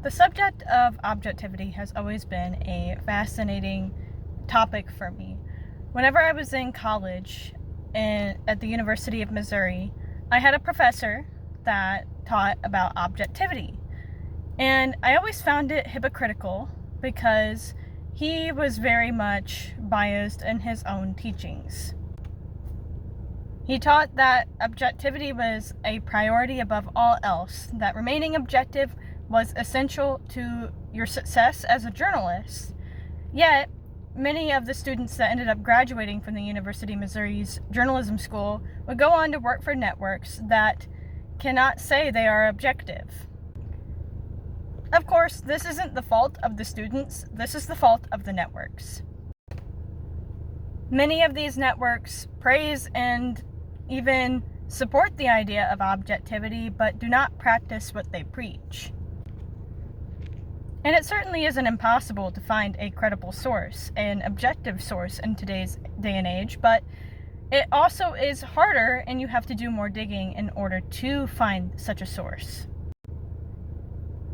The subject of objectivity has always been a fascinating topic for me. Whenever I was in college at the University of Missouri, I had a professor that taught about objectivity. And I always found it hypocritical because he was very much biased in his own teachings. He taught that objectivity was a priority above all else, that remaining objective was essential to your success as a journalist. Yet, many of the students that ended up graduating from the University of Missouri's journalism school would go on to work for networks that cannot say they are objective. Of course, this isn't the fault of the students, this is the fault of the networks. Many of these networks praise and even support the idea of objectivity, but do not practice what they preach. And it certainly isn't impossible to find a credible source, an objective source in today's day and age, but it also is harder and you have to do more digging in order to find such a source.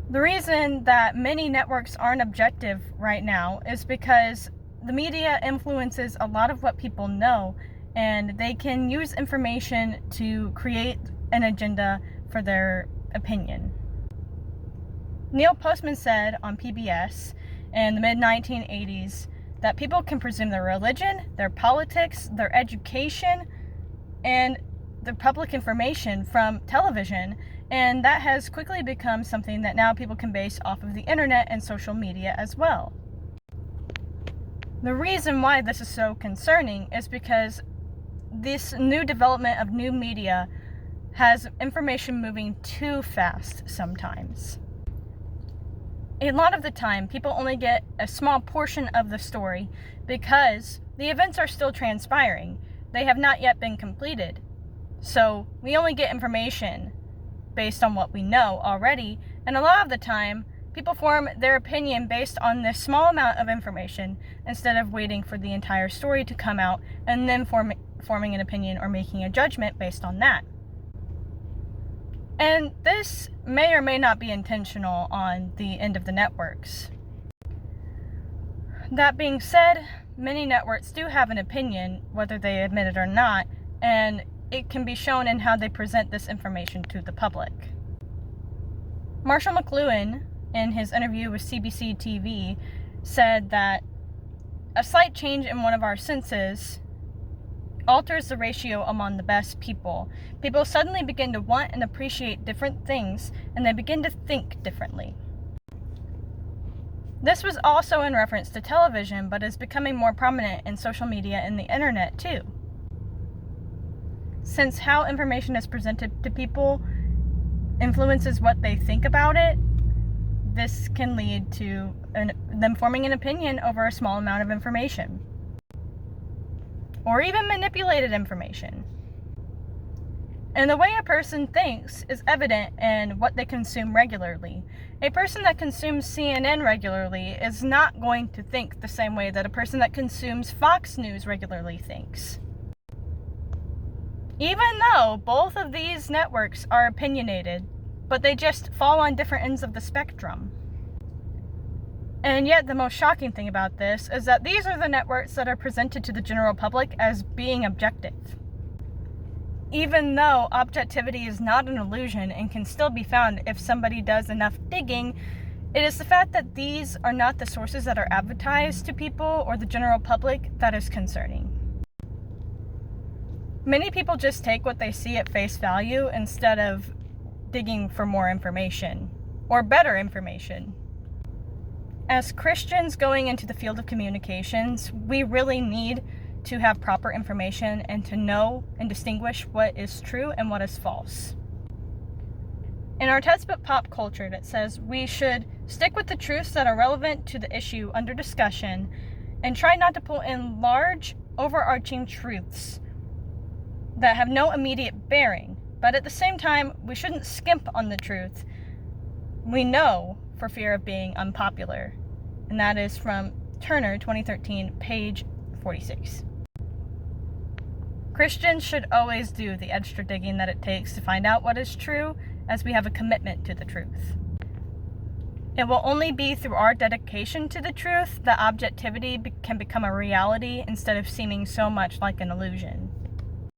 The reason that many networks aren't objective right now is because the media influences a lot of what people know, and they can use information to create an agenda for their opinion. Neil Postman said on PBS in the mid-1980s that people can presume their religion, their politics, their education, and the public information from television, and that has quickly become something that now people can base off of the internet and social media as well. The reason why this is so concerning is because this new development of new media has information moving too fast sometimes. A lot of the time, people only get a small portion of the story because the events are still transpiring. They have not yet been completed. So we only get information based on what we know already, and a lot of the time, people form their opinion based on this small amount of information instead of waiting for the entire story to come out and then forming an opinion or making a judgment based on that. And this may or may not be intentional on the end of the networks. That being said, many networks do have an opinion, whether they admit it or not, and it can be shown in how they present this information to the public. Marshall McLuhan, in his interview with CBC TV, said that a slight change in one of our senses alters the ratio among the best people. People suddenly begin to want and appreciate different things, and they begin to think differently. This was also in reference to television, but is becoming more prominent in social media and the internet too. Since how information is presented to people influences what they think about it, this can lead to them forming an opinion over a small amount of information, or even manipulated information. And the way a person thinks is evident in what they consume regularly. A person that consumes CNN regularly is not going to think the same way that a person that consumes Fox News regularly thinks. Even though both of these networks are opinionated, but they just fall on different ends of the spectrum. And yet the most shocking thing about this is that these are the networks that are presented to the general public as being objective. Even though objectivity is not an illusion and can still be found if somebody does enough digging, it is the fact that these are not the sources that are advertised to people or the general public that is concerning. Many people just take what they see at face value instead of digging for more information or better information. As Christians going into the field of communications, we really need to have proper information and to know and distinguish what is true and what is false. In our textbook Popcultured, it says we should stick with the truths that are relevant to the issue under discussion and try not to pull in large, overarching truths that have no immediate bearing. But at the same time, we shouldn't skimp on the truth we know for fear of being unpopular. And that is from Turner, 2013, page 46. Christians should always do the extra digging that it takes to find out what is true, as we have a commitment to the truth. It will only be through our dedication to the truth that objectivity can become a reality instead of seeming so much like an illusion.